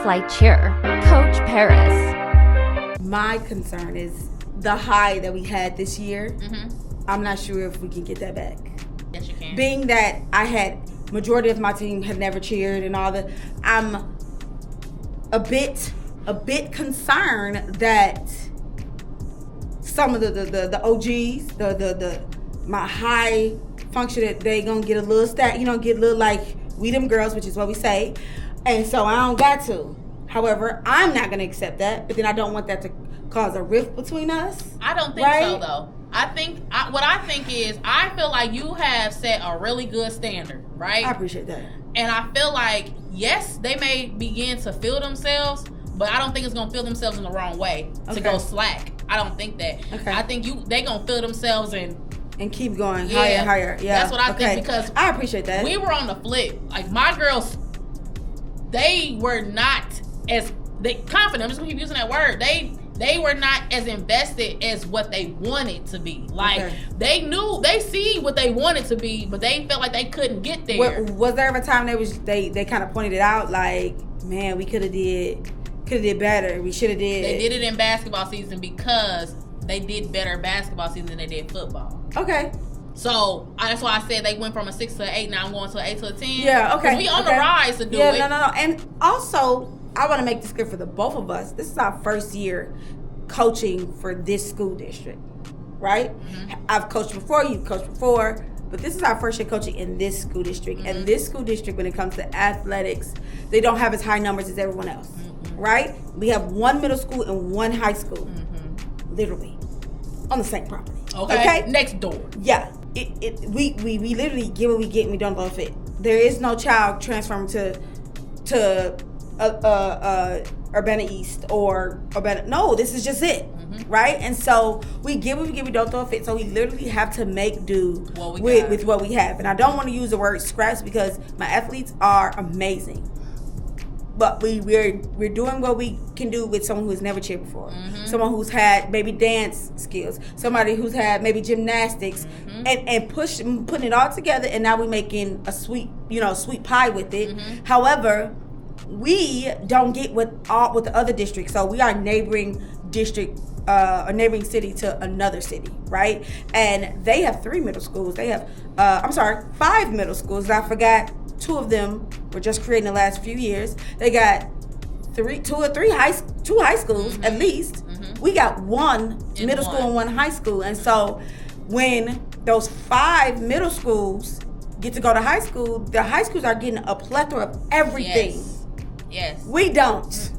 flight cheer, Coach Paris. My concern is the high that we had this year. I'm not sure if we can get that back. Yes, you can. Being that I had majority of my team had never cheered and all that, I'm a bit concerned that some of the OGs, my high function, that they gonna get a little get a little like we them girls, which is what we say, and so I don't got to. However, I'm not gonna accept that, but then I don't want that to cause a rift between us. I don't think so, though. I feel like you have set a really good standard, right? I appreciate that. And I feel like, yes, they may begin to feel themselves, but I don't think it's going to feel themselves in the wrong way to go slack. I don't think that. Okay. I think they going to feel themselves and keep going higher. Yeah. That's what I think, because I appreciate that. We were on the flip. Like, my girls, they were not as confident. I'm just going to keep using that word. They were not as invested as what they wanted to be. Like, they see what they wanted to be, but they felt like they couldn't get there. Was there ever a time they kind of pointed it out, like, man, we could have did better. We should have did. They did it in basketball season because they did better basketball season than they did football. Okay. So that's why I said they went from a 6 to an 8. Now I'm going to an 8 to a 10. Yeah. Okay. We on the rise to do it. Yeah. No. And also, I want to make this clear for the both of us. This is our first year coaching for this school district, right? I've coached before, you've coached before, but this is our first year coaching in this school district. And this school district, when it comes to athletics, they don't have as high numbers as everyone else, right? We have one middle school and one high school, literally, on the same property. Okay? Next door. Yeah. We literally get what we get and we don't know if it. There is no child transferring to Urbana East or Urbana. No, this is just it, right? And so we give what we give, we don't throw a fit. So we literally have to make do with what we have. And I don't want to use the word scraps because my athletes are amazing. But we're doing what we can do with someone who's never cheered before, someone who's had maybe dance skills, somebody who's had maybe gymnastics, and putting it all together. And now we're making a sweet pie with it. However, we don't get with the other districts. So we are neighboring district, a neighboring city to another city, right? And they have 3 middle schools. They have 5 middle schools. I forgot 2 of them were just created in the last few years. They got 2 high schools at least. We got 1 middle school and 1 high school. And so when those 5 middle schools get to go to high school, the high schools are getting a plethora of everything. Yes. We don't.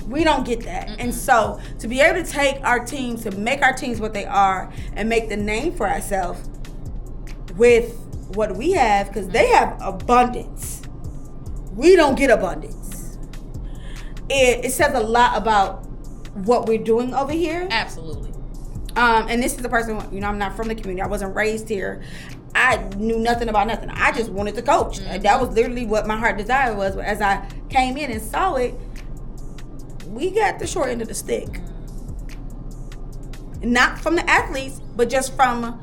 We don't get that. And so to be able to take our teams, to make our teams what they are and make the name for ourselves with what we have, because they have abundance. We don't get abundance. It says a lot about what we're doing over here. Absolutely. And this is the person, I'm not from the community. I wasn't raised here. I knew nothing about nothing. I just wanted to coach. That was literally what my heart desire was. But as I came in and saw it, we got the short end of the stick. Not from the athletes, but just from,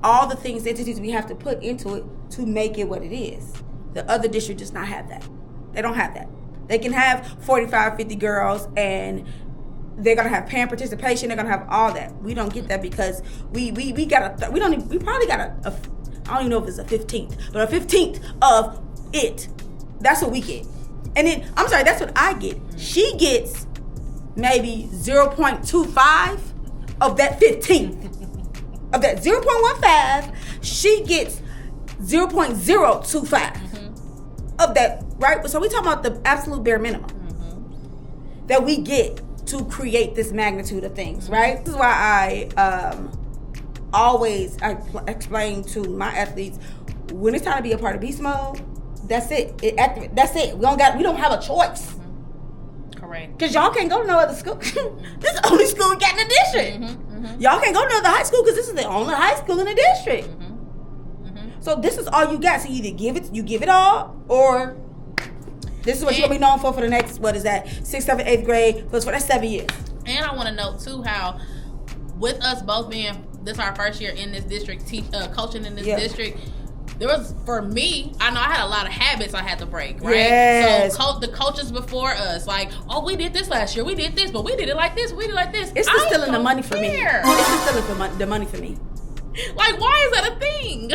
all the things, the entities we have to put into it to make it what it is. The other district does not have that. They don't have that. They can have 45, 50 girls and they're gonna have parent participation. They're gonna have all that. We don't get that because we probably got a I don't even know if it's a 15th, but a 15th of it. That's what we get. And then that's what I get. She gets maybe 0.25 of that 15th. Of that 0.15, she gets 0.025 of that, right? So we talking about the absolute bare minimum that we get to create this magnitude of things, right? This is why I always explain to my athletes, when it's time to be a part of Beast Mode, that's it. That's it. We don't have a choice. Correct. Because y'all can't go to no other school. This is the only school we got in the district. Y'all can't go to another high school because this is the only high school in the district. So this is all you got. So you either give it all, or this is what you're going to be known for the next, 6th, 7th, 8th grade, for that's 7 years. And I want to note, too, how with us both being, this our first year in this district, coaching in this district, for me, I know I had a lot of habits I had to break, right? Yes. So the coaches before us, like, oh, we did this last year, we did this, but we did it like this, we did it like this. It's just stealing the money for me. care. It's just stealing the money for me. Like, why is that a thing?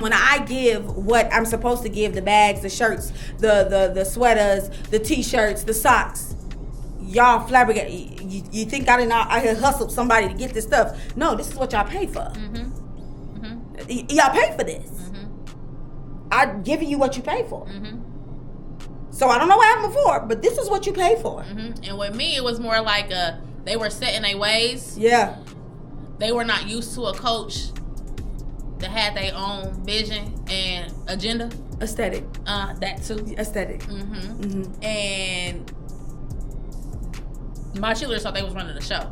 When I give what I'm supposed to give, the bags, the shirts, the sweaters, the t-shirts, the socks, y'all flabbergasted. You think I had hustled somebody to get this stuff? No, this is what y'all pay for. Y'all pay for this. I'm giving you what you pay for. So I don't know what happened before, but this is what you pay for. And with me, it was more like they were set in their ways. Yeah. They were not used to a coach that had their own vision and agenda. Aesthetic. That too. Aesthetic. And my cheerleaders thought they was running the show.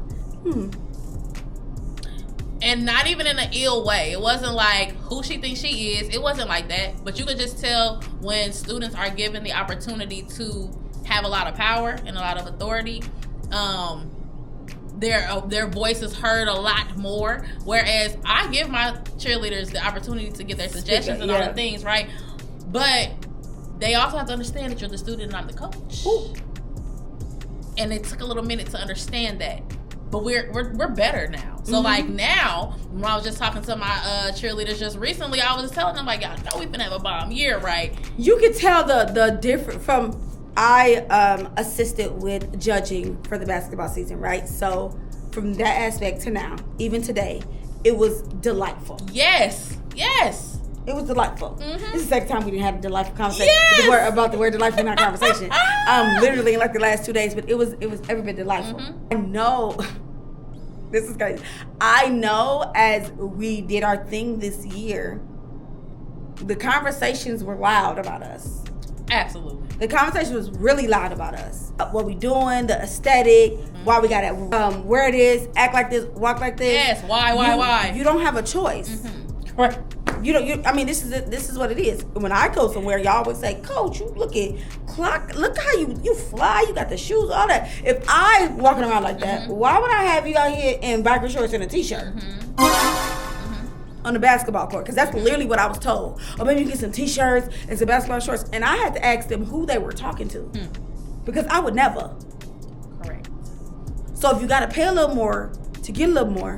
And not even in an ill way. It wasn't like who she thinks she is. It wasn't like that. But you could just tell when students are given the opportunity to have a lot of power and a lot of authority, their voice is heard a lot more. Whereas I give my cheerleaders the opportunity to get their suggestions and all the things, right? But they also have to understand that you're the student and I'm the coach. Ooh. And it took a little minute to understand that. But we're better now. So like now, when I was just talking to my cheerleaders just recently, I was telling them like, y'all know we've been having a bomb year, right? You could tell the different from. I assisted with judging for the basketball season, right? So from that aspect to now, even today, it was delightful. Yes. It was delightful. This is the second time we didn't have a delightful conversation about the word delightful in our conversation. Literally in like the last 2 days, but it was every bit delightful. I know, this is crazy. I know as we did our thing this year, the conversations were loud about us. Absolutely. The conversation was really loud about us. What we doing, the aesthetic, why we gotta wear this, act like this, walk like this. Yes, why? You don't have a choice. Right. I mean, this is what it is. When I go somewhere, y'all always say, Coach, you look how you fly, you got the shoes, all that. If I walking around like that, why would I have you out here in biker shorts and a t-shirt? On the basketball court, because that's literally what I was told. Or maybe you get some t-shirts and some basketball shorts. And I had to ask them who they were talking to. Because I would never. Correct. So if you got to pay a little more to get a little more,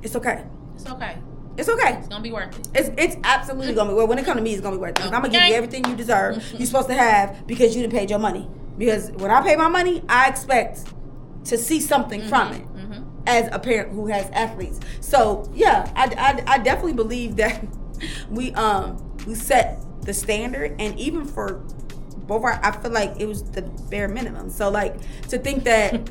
it's okay. It's okay. It's okay. It's going to be worth it. It's absolutely going to be worth it. When it comes to me, it's going to be worth it. Because I'm going to give you everything you deserve. You're supposed to have because you didn't pay your money. Because when I pay my money, I expect to see something from it. As a parent who has athletes. So yeah, I definitely believe that we set the standard, and even for both I feel like it was the bare minimum. So like to think that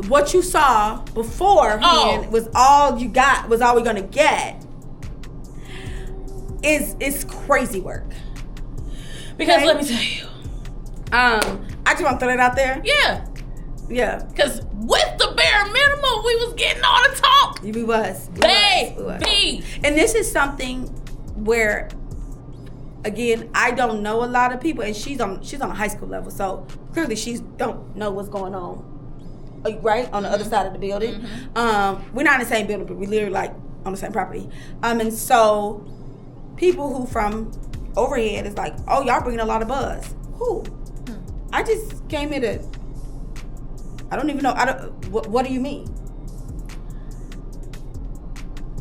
what you saw beforehand was all you got, was all we're gonna get is crazy work. Because let me tell you. I just want to throw that out there. Yeah. Because with the bare minimum, we was getting all the talk. We was. Baby. And this is something where, again, I don't know a lot of people, and she's on a high school level, so clearly she don't know what's going on, right, on the other side of the building. We're not in the same building, but we literally like on the same property. And so people who from overhead is like, oh, y'all bringing a lot of buzz. Who? I just came here to, I don't even know, what do you mean?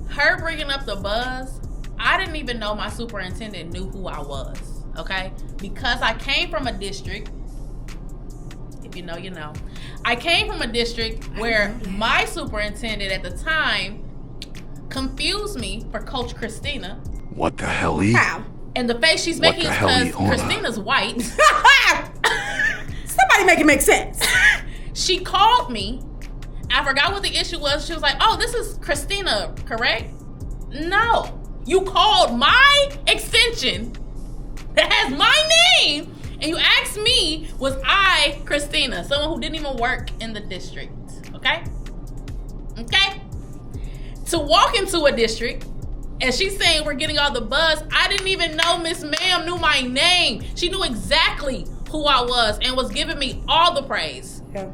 Her bringing up the buzz, I didn't even know my superintendent knew who I was, okay? Because I came from a district, if you know, you know. I came from a district where my superintendent at the time confused me for Coach Christina. What the hell, E? How? And the face she's making is because Christina's white. Somebody make it make sense. She called me. I forgot what the issue was. She was like, oh, this is Christina, correct? No. You called my extension that has my name, and you asked me, was I Christina? Someone who didn't even work in the district. Okay? To walk into a district, and she's saying we're getting all the buzz. I didn't even know Miss Ma'am knew my name. She knew exactly who I was and was giving me all the praise. Yeah.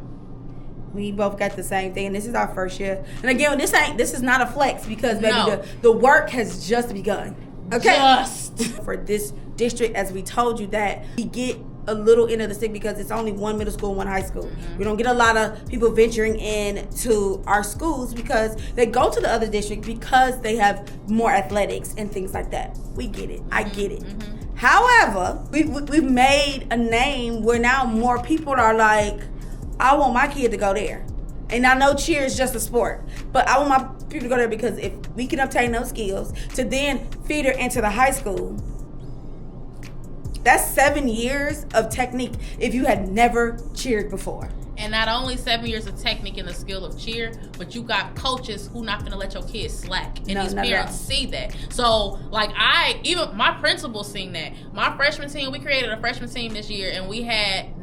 We both got the same thing. This is our first year. And again, this is not a flex because baby, No. the work has just begun. Okay. Just. For this district, as we told you, that we get a little end of the stick because it's only one middle school and one high school. We don't get a lot of people venturing into our schools because they go to the other district because they have more athletics and things like that. We get it. I get it. However, we've made a name where now more people are like, I want my kid to go there. And I know cheer is just a sport, but I want my people to go there because if we can obtain those skills to then feed her into the high school, that's 7 years of technique if you had never cheered before. And not only 7 years of technique and the skill of cheer, but you got coaches who not gonna let your kids slack. And these parents see that. So, like even my principal seen that. My freshman team, we created a freshman team this year, and we had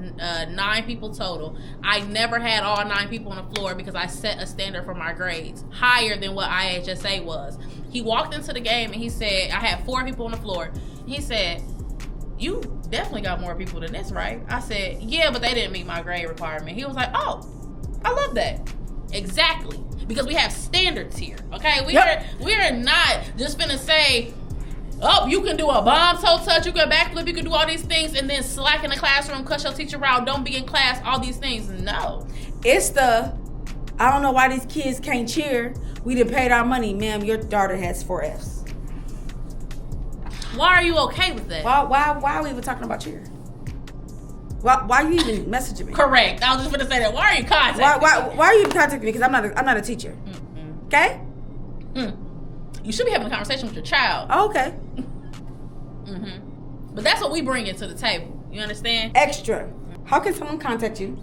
9 people total. I never had all 9 people on the floor because I set a standard for my grades higher than what IHSA was. He walked into the game and he said, I had 4 people on the floor. He said, you definitely got more people than this, right? I said, yeah, but they didn't meet my grade requirement. He was like, oh, I love that. Exactly. Because we have standards here, okay? We are not just finna say, oh, you can do a bomb toe touch, you can backflip, you can do all these things, and then slack in the classroom, cuss your teacher out, don't be in class, all these things. No. It's I don't know why these kids can't cheer. We done paid our money. Ma'am, your daughter has 4 Fs. Why are you okay with that? Why are we even talking about cheer? Why are you even messaging me? Correct. I was just gonna say that. Why are you contacting me? Why are you contacting me? Because I'm not a teacher. Okay? You should be having a conversation with your child. Oh, okay. But that's what we bring into the table. You understand? Extra. How can someone contact you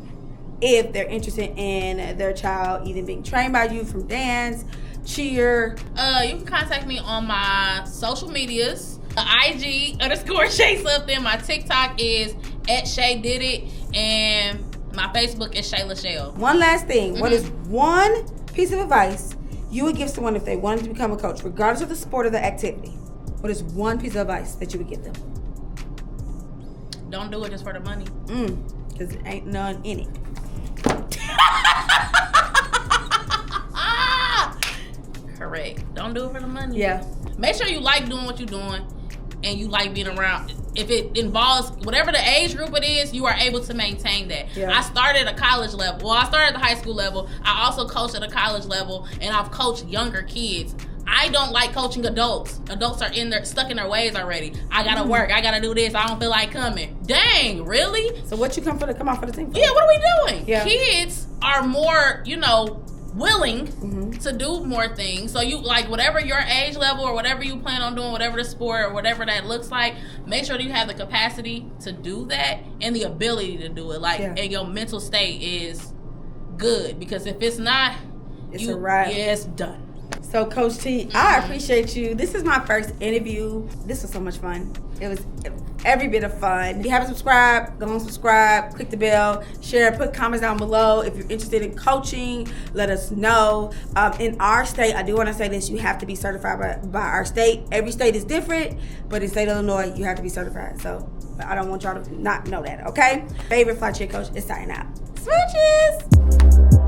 if they're interested in their child either being trained by you from dance, cheer? You can contact me on my social medias. IG _Shay something. My TikTok is @ShayDidIt, and my Facebook is Shay Lachelle. One last thing. What is one piece of advice you would give someone if they wanted to become a coach, regardless of the sport or the activity? What is one piece of advice that you would give them? Don't do it just for the money. Because there ain't none in it. Correct. Don't do it for the money. Yeah. Make sure you like doing what you're doing and you like being around. If it involves whatever the age group it is, you are able to maintain that. Yeah. I started at a college level. Well, I started at the high school level. I also coached at a college level, and I've coached younger kids. I don't like coaching adults. Adults are stuck in their ways already. I gotta work. I gotta do this. I don't feel like coming. Dang, really? So what you come out for the team for? Yeah, what are we doing? Yeah. Kids are more, willing to do more things. So you like whatever your age level or whatever you plan on doing, whatever the sport or whatever that looks like, make sure that you have the capacity to do that and the ability to do it. And your mental state is good, because if it's not, it's a wrap. Yeah, it's done. So Coach T, I appreciate you. This is my first interview. This was so much fun. It was every bit of fun. If you haven't subscribed, go and subscribe, click the bell, share, put comments down below. If you're interested in coaching, let us know. In our state, I do want to say this, you have to be certified by our state. Every state is different, but in the state of Illinois, you have to be certified. So I don't want y'all to not know that, okay? Favorite fly cheer coach is signing out. Smooches!